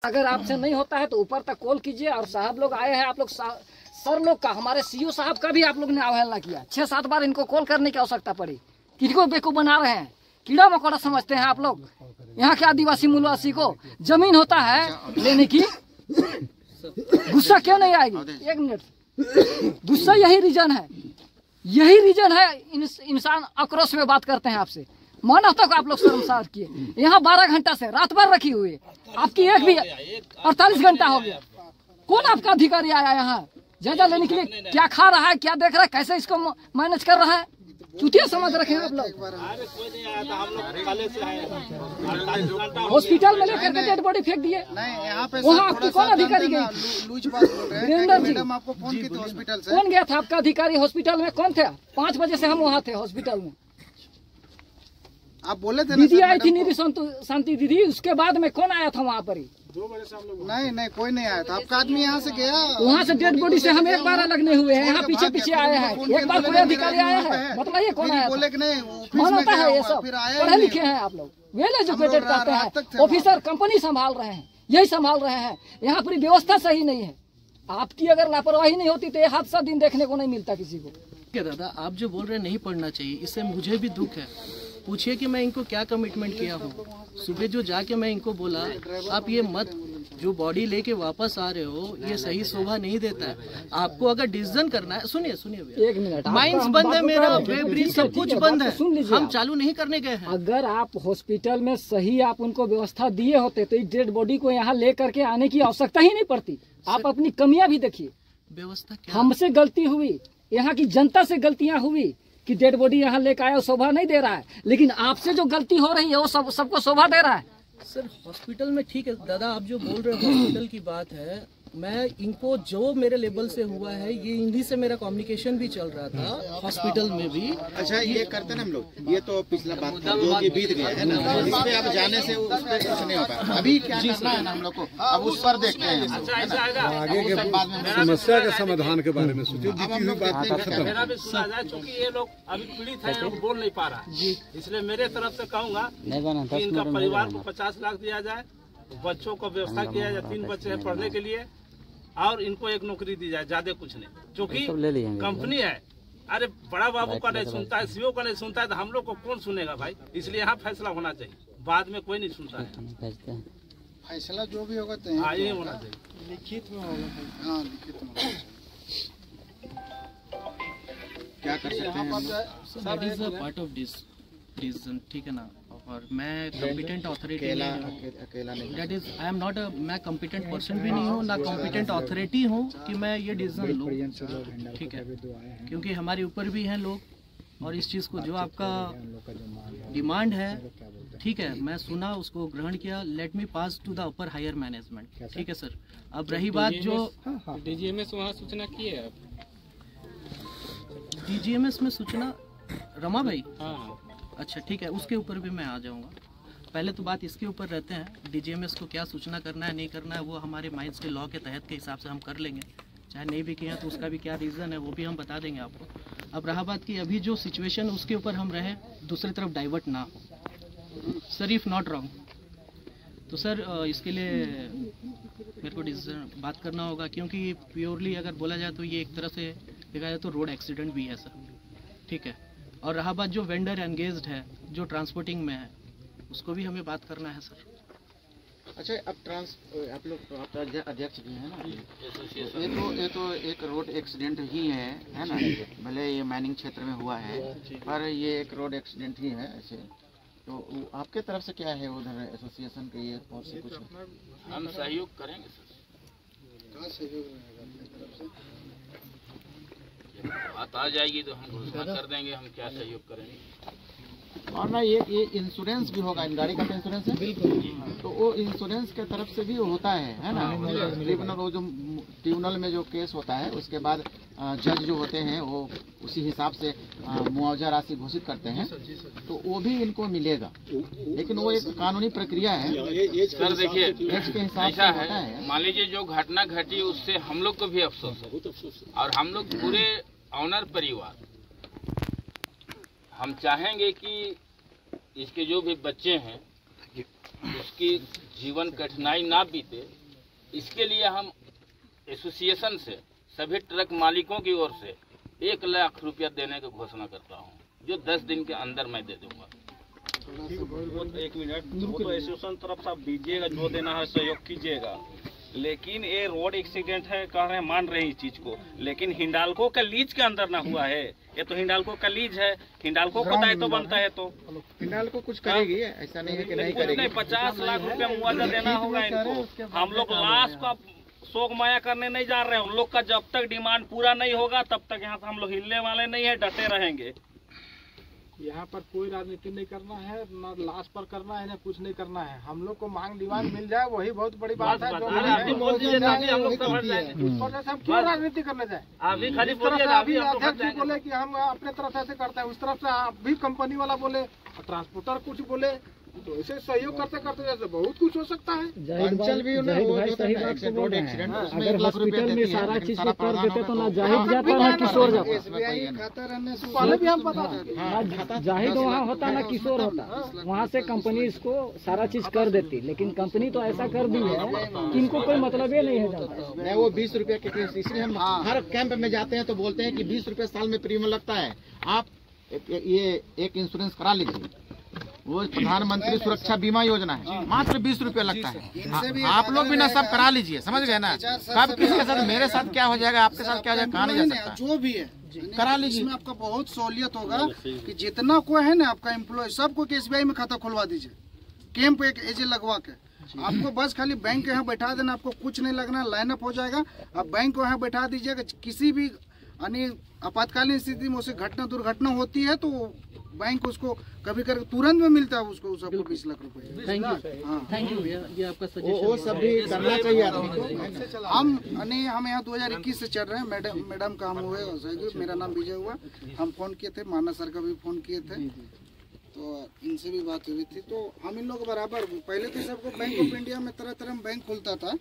अगर आपसे नहीं होता है तो ऊपर तक कॉल कीजिए। और साहब लोग आए हैं, आप लोग सर लोग का, हमारे सीईओ साहब का भी आप लोग ने अवहेलना किया। 6-7 बार इनको कॉल करने की आवश्यकता पड़ी। किनको बेवकूफ बना रहे हैं, कीड़ा मकोड़ा समझते हैं आप लोग। यहाँ के आदिवासी मूलवासी को जमीन होता है लेने की, गुस्सा क्यों नहीं आएगी? 1 मिनट, गुस्सा यही रीजन है, यही रीजन है इंसान आक्रोश में बात करते हैं आपसे। मानवता को आप लोग शर्मसार किए। यहाँ 12 घंटा से रात भर रखी हुई है, आपकी एक भी 48 घंटा हो गया। कौन आपका अधिकारी आया यहाँ जायजा लेने के लिए? क्या खा रहा है, क्या देख रहा है, कैसे इसको मैनेज कर रहा है? चुतिया समझ रखे हैं आप लोग। हॉस्पिटल में लेकर के डेड बॉडी फेंक दिए। वहाँ आपकी कौन अधिकारी गई? वीरेंद्र जी, आपको फोन की थी हॉस्पिटल से। कौन गया था आपका अधिकारी हॉस्पिटल में? कौन थे? 5 बजे से हम वहाँ थे हॉस्पिटल में। आप बोले थे दीदी आई थी, निधि शांति दीदी, उसके बाद में कौन आया था वहाँ पर? 2 बजे से हम लोग नहीं कोई नहीं आया था। आपका आदमी यहाँ से गया, वहाँ से डेड बॉडी से हम एक बार लगने हुए हैं। यहाँ पीछे पीछे आए हैं, एक बार कोई अधिकारी आया है? बताइए कौन आया? बोले कि नहीं मानवता है ये सब, पढ़े लिखे हैं आप लोग, वेल एजुकेटेड कहते हैं। ऑफिसर कंपनी संभाल रहे हैं, यही संभाल रहे हैं। यहाँ पूरी व्यवस्था सही नहीं है। आपकी अगर लापरवाही नहीं होती तो ये हादसा दिन देखने को नहीं मिलता किसी को। क्या दादा आप जो बोल रहे हैं नहीं पढ़ना चाहिए, इससे मुझे भी दुख है। पूछिए कि मैं इनको क्या कमिटमेंट किया हूँ। सुबह जो जाके मैं इनको बोला आप ये मत, जो बॉडी लेके वापस आ रहे हो ये सही शोभा नहीं देता है। आपको अगर डिसीजन करना है, सुनिए 1 मिनट, माइंस बंद है, मेरा ब्रिज सब कुछ बंद है, हम चालू नहीं करने गए हैं। अगर आप हॉस्पिटल में सही आप उनको व्यवस्था दिए होते तो इस डेड बॉडी को यहाँ ले करके आने की आवश्यकता ही नहीं पड़ती। आप अपनी कमियां भी देखिए। व्यवस्था क्या? हमसे गलती हुई, यहाँ की जनता से गलतियां हुई कि डेड बॉडी यहाँ लेकर आया, शोभा नहीं दे रहा है। लेकिन आपसे जो गलती हो रही है वो सबको शोभा दे रहा है। सर हॉस्पिटल में ठीक है दादा, आप जो बोल रहे हो हॉस्पिटल की बात है, मैं इनको जो मेरे लेवल से हुआ है ये इन्हीं से मेरा कम्युनिकेशन भी चल रहा था हॉस्पिटल में भी। अच्छा ये करते ना हम लोग, ये तो पिछला बात था जो कि बीत गया है ना, इस पे अब जाने से उस पे कुछ नहीं होता। अभी क्या करना है ना हम लोग को, अब उस पर देखते हैं। आगे के समस्या के समाधान के बारे में सोचिए। मेरा भी सुना जाए, क्योंकि ये लोग अभी पीड़ित है, लोग बोल नहीं पा रहा है। इसलिए मेरे तरफ से कहूँगा कि इनका परिवार को 50 लाख दिया जाए, बच्चों को व्यवस्था किया जाए। 3 बच्चे हैं पढ़ने के लिए, और इनको एक नौकरी दी जाए, ज्यादा कुछ नहीं। क्योंकि कंपनी है, अरे बड़ा बाबू का नहीं सुनता है, सीईओ का नहीं सुनता है, तो हम लोग को कौन सुनेगा भाई? इसलिए यहाँ फैसला होना चाहिए, बाद में कोई नहीं सुनता है। फैसला जो भी होगा तो हाँ ये होना चाहिए, लिखित में होगा। हाँ लिखित में क्या कर सकते हैं? पार्ट ऑफ दिस डिसीजन, ठीक है ना। और मैं कॉम्पिटेंट अथॉरिटी अकेला नहीं, that is I am not मैं कॉम्पिटेंट पर्सन भी नहीं हूँ, ना कॉम्पिटेंट अथॉरिटी हूँ कि मैं ये डिसीजन लूँ, ठीक है। क्योंकि हमारे ऊपर भी हैं लोग, और इस चीज़ को जो आपका डिमांड है, ठीक है, मैं सुना, उसको ग्रहण किया। Let me pass to the upper higher management, ठीक है सर। अब रही बात जो डीजीएमएस वहाँ सूचना की है, डीजीएमएस में सूचना रमा भाई, हाँ अच्छा ठीक है, उसके ऊपर भी मैं आ जाऊंगा। पहले तो बात इसके ऊपर रहते हैं, डीजीएमएस को क्या सूचना करना है नहीं करना है वो हमारे माइंस के लॉ के तहत के हिसाब से हम कर लेंगे। चाहे नहीं भी किया तो उसका भी क्या रीज़न है वो भी हम बता देंगे आपको। अब रहा बात कि अभी जो सिचुएशन उसके ऊपर हम रहे, दूसरी तरफ डाइवर्ट ना हो सर, इफ़ नॉट रॉन्ग। तो सर इसके लिए मेरे को डिसीजन बात करना होगा, क्योंकि प्योरली अगर बोला जाए तो ये एक तरह से देखा जाए तो रोड एक्सीडेंट भी है सर, ठीक है। और रहा बात जो वेंडर एंगेज्ड है, जो ट्रांसपोर्टिंग में है, उसको भी हमें बात करना है सर। अच्छा अब आप लोग अध्यक्ष भी हैं ना, ये तो एक रोड एक्सीडेंट ही है ना, भले ये माइनिंग क्षेत्र में हुआ है पर ये एक रोड एक्सीडेंट ही है ऐसे। तो आपके तरफ से क्या है उधर एसोसिएशन के ये और से कुछ? हम सहयोग करेंगे सर, क्या सहयोग रहेगा? बात आ जाएगी तो हम घोषणा कर देंगे हम क्या सहयोग करेंगे। और ना ये इंश्योरेंस भी होगा, इन गाड़ी का इंश्योरेंस है बिल्कुल, तो वो इंश्योरेंस के तरफ से भी होता है ना। ट्रिब्यूनल वो जो ट्रिब्यूनल में जो केस होता है उसके बाद जज जो होते हैं वो उसी हिसाब से मुआवजा राशि घोषित करते हैं, तो वो भी इनको मिलेगा। लेकिन वो एक कानूनी प्रक्रिया है सर। देखिए ऐसा है, मान लीजिए जो घटना घटी उससे हम लोग को भी अफसोस है, और हम लोग पूरे ऑनर परिवार हम चाहेंगे कि इसके जो भी बच्चे हैं उसकी जीवन कठिनाई ना बीते, इसके लिए हम एसोसिएशन से सभी ट्रक मालिकों की ओर से 1 लाख रुपया देने की घोषणा करता हूँ, जो 10 दिन के अंदर मैं दे दूंगा। वो तो 1 मिनट, वो तो एसोसिएशन तरफ से आप दीजिएगा, जो देना है सहयोग कीजिएगा, लेकिन ये रोड एक्सीडेंट है कह रहे हैं, मान रहे हैं इस चीज को, लेकिन हिंडाल्को का लीज के अंदर ना हुआ है। ये तो हिंडाल्को का लीज है, हिंडाल्को को दायित्व बनता है, तो हिंडाल्को कुछ करेगी, ऐसा नहीं है कि नहीं करेगी। 50 लाख रुपया मुआवजा देना होगा इनको। हम लोग लाश का शोक माया करने नहीं जा रहे हैं। उन लोग का जब तक डिमांड पूरा नहीं होगा तब तक यहाँ से हम लोग हिलने वाले नहीं है, डटे रहेंगे। यहाँ पर कोई राजनीति नहीं करना है, न लाश पर करना है, न कुछ नहीं करना है। हम लोग को मांग डिमांड मिल जाए, वही बहुत बड़ी बात है। हम क्यों राजनीति करने जाए? अभी अध्यक्ष जी बोले कि हम अपने तरफ ऐसे करते हैं, उस तरफ से भी कंपनी वाला बोले, ट्रांसपोर्टर कुछ बोले, तो ऐसे सहयोग करते करते जैसे बहुत कुछ हो सकता है। अंचल भी रोड एक्सीडेंट, अगर हॉस्पिटल में सारा चीज को कर देते तो ना जाहिद जाता ना किशोर जाता। SBI खाता रहने से पहले भी हम पता था, जाहिद वहाँ होता ना किशोर होता, वहाँ से कंपनी इसको सारा चीज कर देती, लेकिन कंपनी तो ऐसा कर दी है कि इनको कोई मतलब ही नहीं है जाता। नहीं, वो 20 रुपये के केस, इसलिए हम हर कैंप में जाते हैं तो बोलते हैं कि 20 रुपये साल में प्रीमियम लगता है, आप ये एक इंश्योरेंस करा लीजिए। वो प्रधानमंत्री सुरक्षा बीमा योजना है, मात्र 20 रुपये लगता है। आप लोग भी ना सब करा लीजिए, समझ गए ना। कब किसके साथ, मेरे साथ क्या हो जाएगा, आपके साथ क्या हो जाएगा, कहा नहीं जा सकता। जो भी है करा लीजिए, इसमें आपका बहुत सहूलियत होगा कि जितना कोई है ना आपका एम्प्लॉय, सबको SBI में खाता खुलवा दीजिए, कैंप एक एजे लगवा के। आपको बस खाली बैंक यहाँ बैठा देना, आपको कुछ नहीं लगना, लाइन अप हो जाएगा। आप बैंक को यहाँ बैठा दीजिएगा, किसी भी यानी आपातकालीन स्थिति में उसे घटना दुर्घटना होती है तो बैंक उसको कभी कभी तुरंत में मिलता है, उसको सबको 20 लाख रुपए। थैंक यू भैया, ये आपका सजेशन। वो सब भी करना चाहिए आदमी को। हम यहाँ 2021 से चल रहे हैं। मैडम का हम हुए, मेरा नाम विजय हुआ। हम फोन किए थे, माना सर का भी फोन किए थे, तो इनसे भी बात हुई थी। तो हम इन लोग बराबर, पहले तो सबको बैंक ऑफ इंडिया में तरह तरह बैंक खुलता था,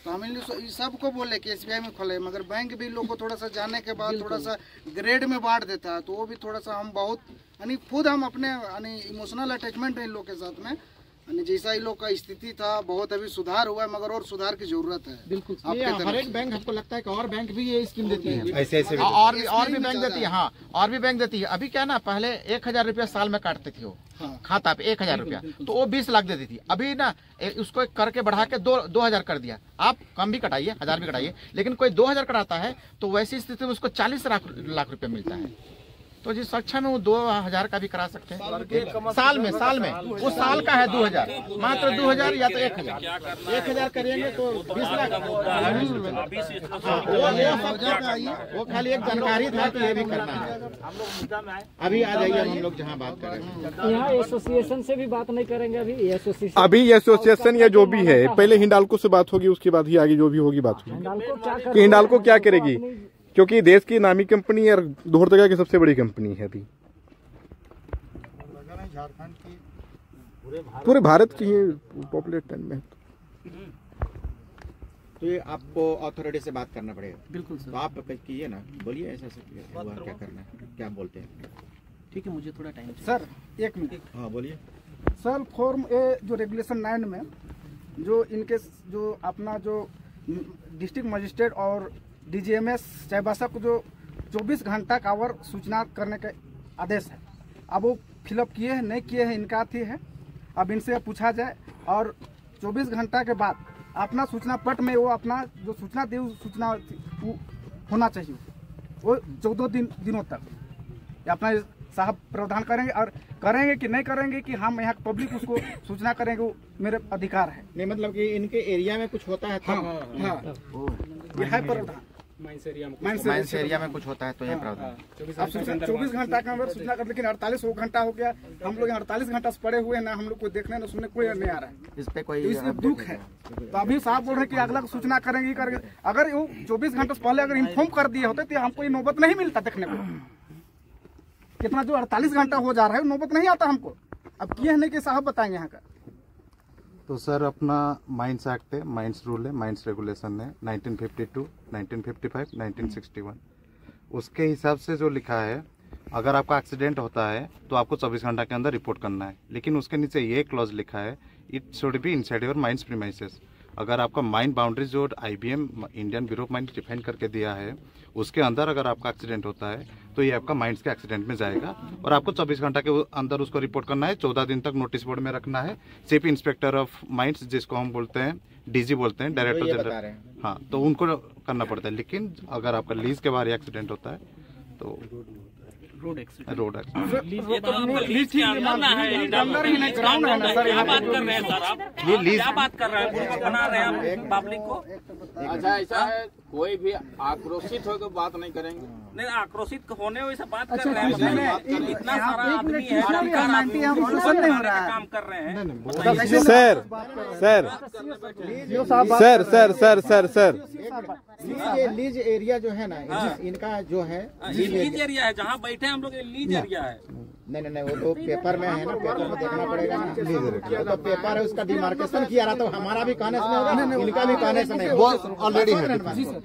तो हम इन लोग सबको बोले कि SBI में खोले, मगर बैंक भी लोग को थोड़ा सा जाने के बाद थोड़ा सा ग्रेड में बांट देता है, तो वो भी थोड़ा सा हम बहुत यानी खुद हम अपने यानी इमोशनल अटैचमेंट है इन लोग के साथ में। यानी जैसा इन लोग का स्थिति था, बहुत अभी सुधार हुआ है, मगर और सुधार की जरूरत है। बिल्कुल, हर एक बैंक हमको लगता है कि और बैंक भी ये स्कीम देती है, ऐसे और भी बैंक देती है। हाँ, और भी बैंक देती है। अभी क्या ना, पहले 1000 रुपया साल में काटते थे वो खाता पे 1000 रुपया, तो वो 20 लाख देती थी। अभी ना उसको एक करके बढ़ा के 2000 कर दिया। आप कम भी कटाइए, 1000 भी कटाइए, लेकिन कोई 2000 कटाता है तो वैसी स्थिति में उसको 40 लाख रुपया मिलता है। तो जिस सक्षम में वो 2000 का भी करा सकते हैं साल में। वो साल का है 2000, मात्र 2000 या तो 1000 करेंगे तो 20 लाख। वो खाली एक जानकारी था कि ये भी करना है। अभी आ जाइए, हम लोग जहाँ बात करेंगे, यहाँ एसोसिएशन से भी बात नहीं करेंगे। अभी एसोसिएशन या जो भी है, पहले हिंडाल्को से बात होगी, उसके बाद ही आगे जो भी होगी बात होगी। हिंडाल्को क्या करेगी, क्योंकि देश की नामी कंपनी और लोहरदगा की सबसे बड़ी कंपनी है अभी, पूरे भारत की पॉपुलेट में। तो ये आपको अथॉरिटी से बात करना पड़ेगा। बिल्कुल सर, तो आप कीजिए ना, बोलिए ऐसा हुआ, क्या करना है, क्या बोलते हैं। ठीक है, मुझे थोड़ा टाइम सर, 1 मिनट। हाँ बोलिए सर, फॉर्म ए जो रेगुलेशन 9 में जो इनके जो अपना जो डिस्ट्रिक्ट मजिस्ट्रेट और DGMS चाईबासा को जो 24 घंटा का आवर सूचना करने का आदेश है, अब वो फिलअप किए हैं नहीं किए हैं, इनका थी है। अब इनसे पूछा जाए और 24 घंटा के बाद अपना सूचना पट में वो अपना जो सूचना दी, सूचना वो होना चाहिए, वो 14 दिनों तक अपना साहब प्रावधान करेंगे। और करेंगे कि नहीं करेंगे कि हम यहाँ पब्लिक उसको सूचना करेंगे, वो मेरे अधिकार है। नहीं, मतलब कि इनके एरिया में कुछ होता है हाँ, ये है प्रावधान। माइंस एरिया में कुछ होता है तो ये प्रावधान। 24 घंटा का हमें सूचना कर, लेकिन 48 घंटा हो गया। हम लोग 48 घंटा से पड़े हुए हैं ना, हम लोग को देखने ना सुनने कोई नहीं आ रहा है। इस पे कोई इसमें दुख है। तो अभी साहब बोल रहे हैं कि अगला सूचना करेंगे करेंगे। अगर वो 24 घंटे से पहले अगर इन्फॉर्म कर दिए होते तो हमको ये नौबत नहीं मिलता देखने को। कितना जो 48 घंटा हो जा रहा है, नौबत नहीं आता हमको। अब किए नहीं कि साहब बताएंगे यहाँ का। तो सर, अपना माइंस एक्ट है, माइंस रूल है, माइंस रेगुलेशन है 1952, 1955, 1961। उसके हिसाब से जो लिखा है, अगर आपका एक्सीडेंट होता है तो आपको 24 घंटा के अंदर रिपोर्ट करना है। लेकिन उसके नीचे ये क्लॉज लिखा है it should be inside your mines premises. अगर आपका माइन बाउंड्री जो IBM Indian bureau of mines define करके दिया है उसके अंदर अगर आपका एक्सीडेंट होता है तो ये आपका माइंस के एक्सीडेंट में जाएगा और आपको 24 घंटा के अंदर उसको रिपोर्ट करना है। 14 दिन तक नोटिस बोर्ड में रखना है। चीफ इंस्पेक्टर ऑफ माइंस जिसको हम बोलते हैं DG बोलते हैं, डायरेक्टर जनरल, हाँ, तो उनको करना पड़ता है। लेकिन अगर आपका लीज के बाहर एक्सीडेंट होता है तो रोड एक्सीडेंट ये तो लीज के अंदर ना है, अंदर ही नहीं, ग्राउंड है ना सर। क्या बात कर रहे हैं सर आप? ये लीज क्या बात कर रहे हैं? बुड़बक बना रहे हैं पब्लिक को। अच्छा ऐसा है, कोई भी आक्रोशित होकर बात नहीं करेंगे। नहीं, आक्रोशित होने वैसे बात कर रहे हैं। इतना सारा आदमी है, काम कर रहे हैं। सर लीज एरिया जो है ना, इनका जो है लीज एरिया है, जहाँ बैठे हम लोग लीज एरिया है। नहीं वो तो पेपर में है ना, पेपर में देखना पड़ेगा ना। तो पेपर है, उसका डिमार्केशन किया रहा, तो हमारा भी कहने से नहीं होगा, इनका भी कहने से नहीं होगा। ऑलरेडी है,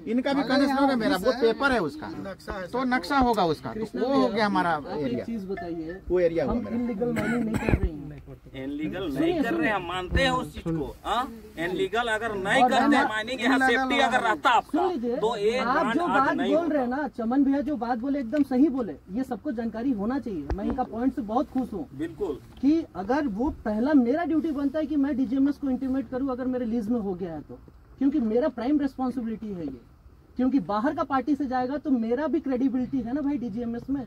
इनका भी कहने से नहीं होगा, मेरा वो पेपर है उसका, तो नक्शा होगा उसका, तो वो हो गया हमारा एरिया। चीज बताइए, वो एरिया हम इनलीगल माइनिंग नहीं कर रहे हैं। इनलीगल नहीं कर रहे हैं, हम मानते हैं उस चीज को। इनलीगल अगर नहीं करते माइनिंग, यहाँ सेफ्टी अगर रहता आपका तो एक आप जो बात बोल रहे हैं ना, चमन भैया जो बात बोले एकदम सही बोले। ये सबको जानकारी होना चाहिए। मैं इनका पॉइंट से बहुत खुश हूँ। बिल्कुल कि अगर वो पहला मेरा ड्यूटी बनता है कि मैं DGMS को इंटीमेट करूँ अगर मेरे लीज में हो गया है तो, क्योंकि मेरा प्राइम रिस्पॉन्सिबिलिटी है ये। क्योंकि बाहर का पार्टी से जाएगा तो मेरा भी क्रेडिबिलिटी है ना भाई DGMS में।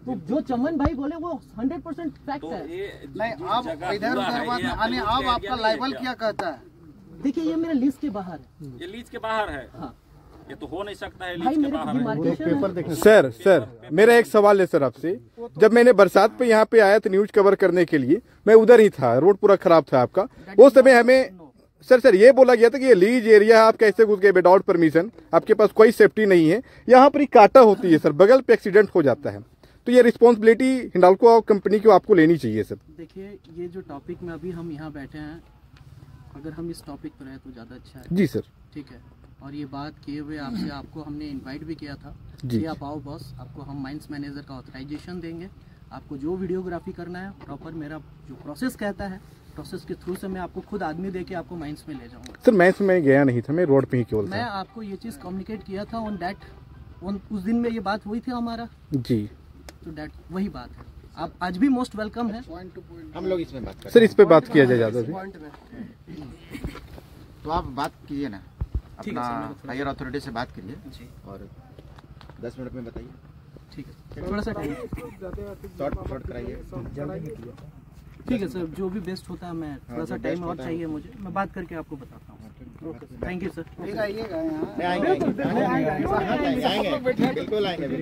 तो जो चमन भाई बोले वो 100% फैक्ट है। नहीं, आप इधर अब आपका लाइबल क्या कहता है? देखिए, ये मेरे लीज के बाहर है। ये लीज के बाहर है। हाँ, ये तो हो नहीं सकता है, भाई लीज के मेरे बाहर है। सर मेरा एक सवाल है सर आपसे। जब मैंने बरसात पे यहाँ पे आया था न्यूज कवर करने के लिए, मैं उधर ही था, रोड पूरा खराब था आपका। वो समय हमें सर ये बोला गया था कि ये लीज एरिया है, आप कैसे घुस गए विदाउट परमिशन, आपके पास कोई सेफ्टी नहीं है। यहाँ पर काटा होती है सर, बगल पे एक्सीडेंट हो जाता है, तो ये रिस्पॉन्सिबिलिटी हिंडाल्को और कंपनी को आपको लेनी चाहिए सर। देखिए, ये जो टॉपिक में अभी हम यहाँ बैठे हैं, अगर हम इस टॉपिक पर रहे तो ज़्यादा अच्छा है। जी सर, ठीक है। और ये बात किए हुए आपसे, आपको हमने इनवाइट भी किया था कि आप आओ बॉस, आपको हम माइंस मैनेजर का ऑथराइजेशन देंगे। आपको जो वीडियोग्राफी करना है प्रॉपर, मेरा जो प्रोसेस कहता है, प्रोसेस के थ्रू से मैं आपको खुद आदमी देके आपको माइंस में ले जाऊँगा। सर माइंस में गया नहीं था, मैं रोड पे ही केवल मैं आपको ये चीज़ कम्युनिकेट किया था ऑन दैट, उस दिन में ये बात हुई थी हमारा जी। तो दैट वही बात है। आप आज भी मोस्ट वेलकम है। हम लोग इसमें बात करें सर, इस पे बात किया जाए ज़्यादा। तो आप बात कीजिए ना, अपना हायर अथॉरिटी से बात करिए और 10 मिनट में बताइए। ठीक है, थोड़ा सा टाइम शॉर्ट कराइए। ठीक है सर, जो भी बेस्ट होता है, मैं थोड़ा सा टाइम और चाहिए मुझे, मैं बात करके आपको बताता हूँ। Thank you sir. बिल्कुल आएंगे।